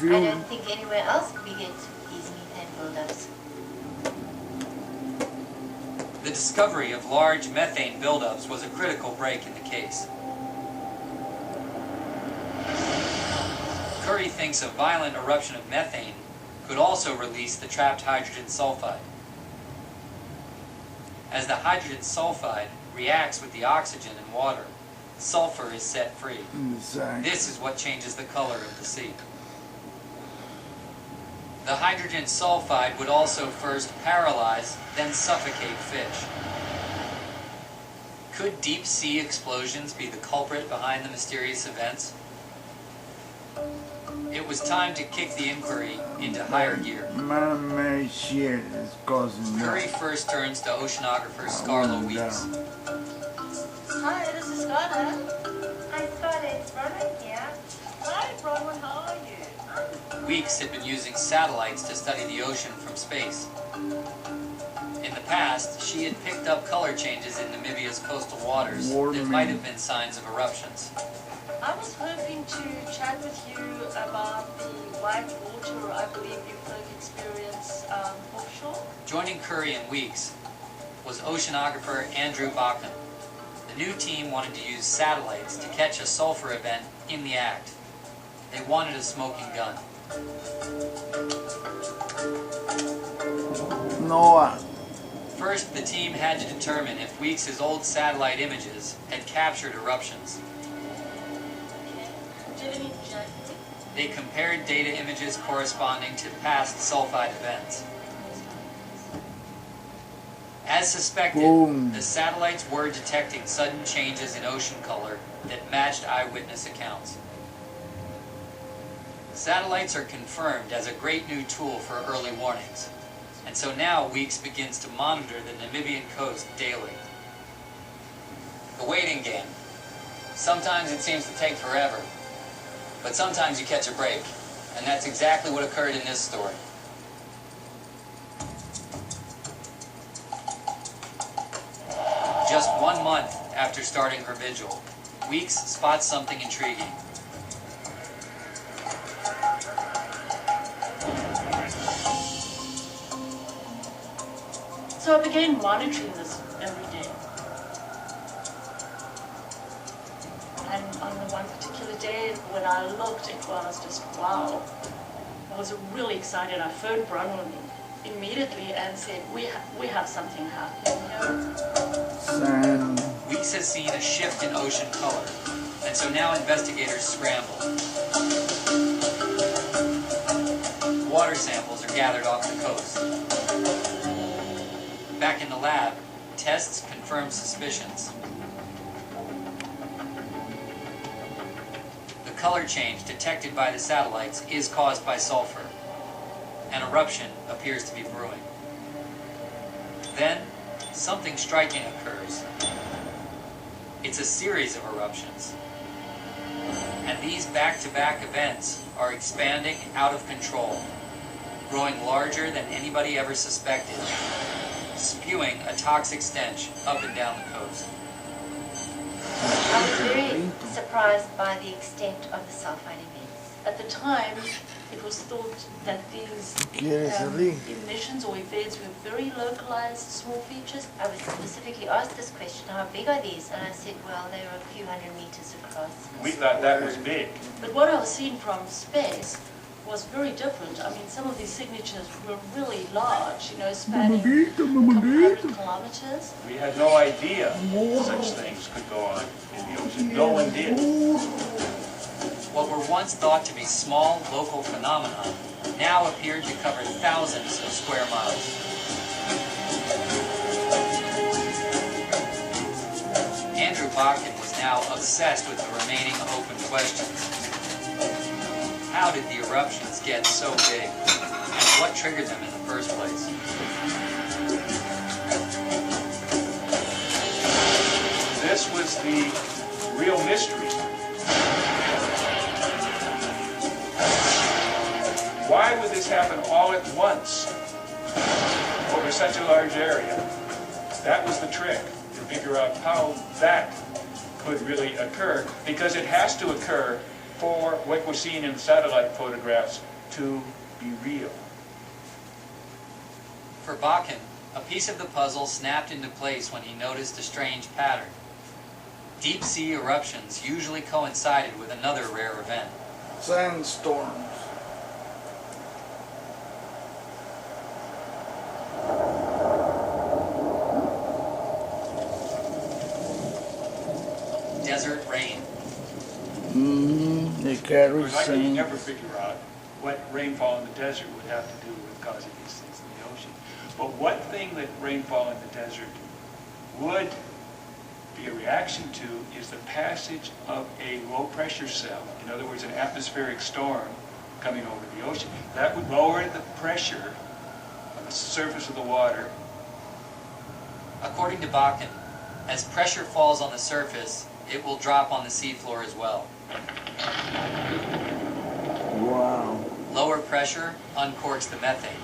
don't think anywhere else we get these methane buildups. The discovery of large methane buildups was a critical break in the case. Curry thinks a violent eruption of methane could also release the trapped hydrogen sulfide. As the hydrogen sulfide reacts with the oxygen in water, sulfur is set free. This is what changes the color of the sea. The hydrogen sulfide would also first paralyze, then suffocate fish. Could deep sea explosions be the culprit behind the mysterious events? It was time to kick the inquiry into higher gear. Curry first turns to oceanographer Scarlo Weeks. Hi, this is Scarlett. Hi Scott, it's Bronwyn here. Hi, Bronwyn, how are you? Weeks had been using satellites to study the ocean from space. In the past, she had picked up color changes in Namibia's coastal waters that might have been signs of eruptions. I was hoping to chat with you about the white water, I believe you folk experience offshore. Joining Curry and Weeks was oceanographer Andrew Bakken. The new team wanted to use satellites to catch a sulfur event in the act. They wanted a smoking gun. Noah. First, the team had to determine if Weeks' old satellite images had captured eruptions. They compared data images corresponding to past sulfide events. As suspected, the satellites were detecting sudden changes in ocean color that matched eyewitness accounts. Satellites are confirmed as a great new tool for early warnings, and so now Weeks begins to monitor the Namibian coast daily. The waiting game. Sometimes it seems to take forever, but sometimes you catch a break, and that's exactly what occurred in this story. Just 1 month after starting her vigil, Weeks spots something intriguing. So I began monitoring this every day. And on the one particular day, when I looked, it was just wow. I was really excited. I phoned Bronwyn immediately and said, we have something happening here. Weeks has seen a shift in ocean color, and so now investigators scramble. Water samples are gathered off the coast. Back in the lab, tests confirm suspicions. The color change detected by the satellites is caused by sulfur. An eruption appears to be brewing. Then, something striking occurs. It's a series of eruptions. And these back-to-back events are expanding out of control, growing larger than anybody ever suspected, spewing a toxic stench up and down the coast. I was very surprised by the extent of the sulfide events. At the time, it was thought that these emissions or events were very localized, small features. I was specifically asked this question, how big are these? And I said, well, they're a few hundred meters across. We thought that was big. But what I was seeing from space was very different. I mean, some of these signatures were really large, you know, spanning a couple hundred kilometers. We had no idea such things could go on in the ocean. No one did. What were once thought to be small local phenomena now appeared to cover thousands of square miles. Andrew Bakken was now obsessed with the remaining open questions. How did the eruptions get so big? And what triggered them in the first place? This was the real mystery. Why would this happen all at once over such a large area? That was the trick, to figure out how that could really occur, because it has to occur for what we're seeing in the satellite photographs to be real. For Bakken, a piece of the puzzle snapped into place when he noticed a strange pattern. Deep-sea eruptions usually coincided with another rare event. Sandstorms. Desert rain. They carry Because I can sand. never figure out what rainfall in the desert would have to do with causing these things in the ocean. But one thing that rainfall in the desert would be a reaction to is the passage of a low-pressure cell. In other words, an atmospheric storm coming over the ocean. That would lower the pressure on the surface of the water. According to Bakken, as pressure falls on the surface, it will drop on the seafloor as well. Wow. Lower pressure uncorks the methane,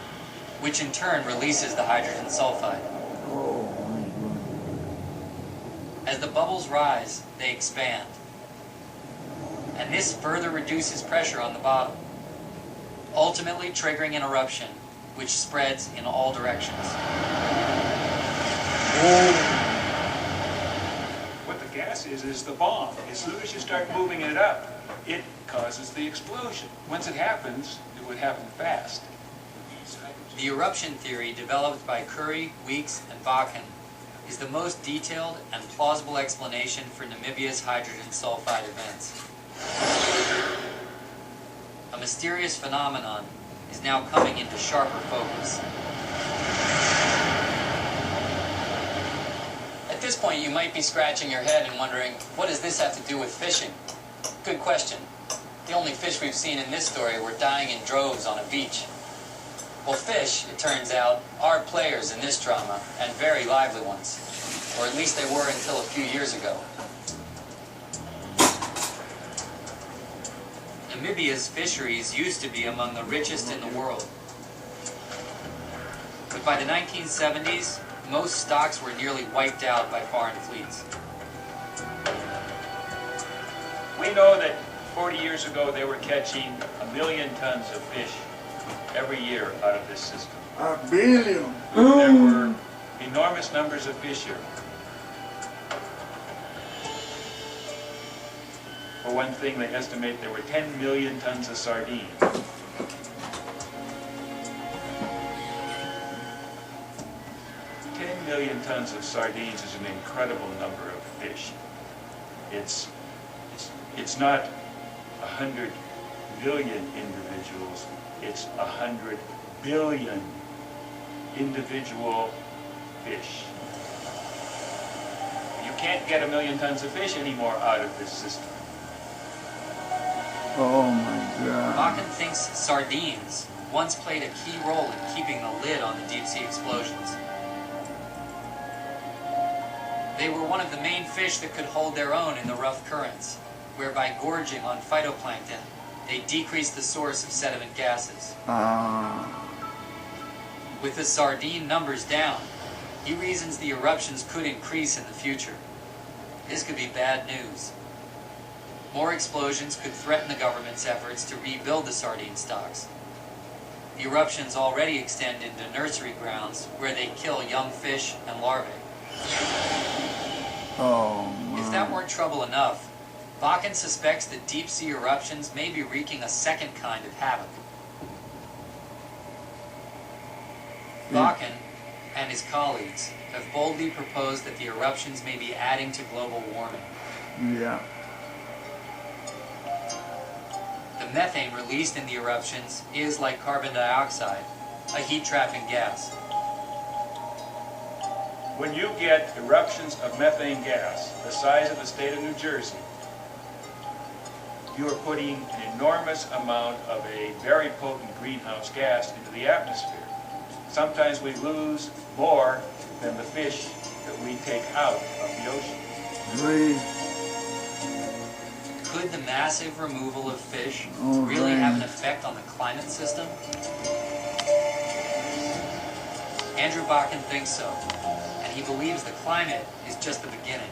which in turn releases the hydrogen sulfide. Oh my God. As the bubbles rise, they expand. And this further reduces pressure on the bottom, ultimately triggering an eruption, which spreads in all directions. What the gas is the bomb. As soon as you start moving it up, it causes the explosion. Once it happens, it would happen fast. The eruption theory developed by Curry, Weeks, and Bakken is the most detailed and plausible explanation for Namibia's hydrogen sulfide events. A mysterious phenomenon is now coming into sharper focus. At this point, you might be scratching your head and wondering, what does this have to do with fishing? Good question. The only fish we've seen in this story were dying in droves on a beach. Well, fish, it turns out, are players in this drama, and very lively ones. Or at least they were until a few years ago. Namibia's fisheries used to be among the richest in the world. But by the 1970s, most stocks were nearly wiped out by foreign fleets. We know that 40 years ago they were catching 1 million tons of fish every year out of this system. 1 billion. There were enormous numbers of fish here. For one thing, they estimate there were 10 million tons of sardines. 10 million tons of sardines is an incredible number of fish. It's not 100 million individuals, it's 100 billion individual fish. You can't get 1 million tons of fish anymore out of this system. Oh my God. Bakken thinks sardines once played a key role in keeping the lid on the deep-sea explosions. They were one of the main fish that could hold their own in the rough currents, where by gorging on phytoplankton, they decreased the source of sediment gases. With the sardine numbers down, he reasons the eruptions could increase in the future. This could be bad news. More explosions could threaten the government's efforts to rebuild the sardine stocks. The eruptions already extend into nursery grounds where they kill young fish and larvae. Oh my. If that weren't trouble enough, Bakken suspects that deep-sea eruptions may be wreaking a second kind of havoc. Bakken and his colleagues have boldly proposed that the eruptions may be adding to global warming. Yeah. The methane released in the eruptions is, like carbon dioxide, a heat-trapping gas. When you get eruptions of methane gas the size of the state of New Jersey, you are putting an enormous amount of a very potent greenhouse gas into the atmosphere. Sometimes we lose more than the fish that we take out of the ocean. Really? Could the massive removal of fish Oh, really right. have an effect on the climate system? Andrew Bakken thinks so, and he believes the climate is just the beginning.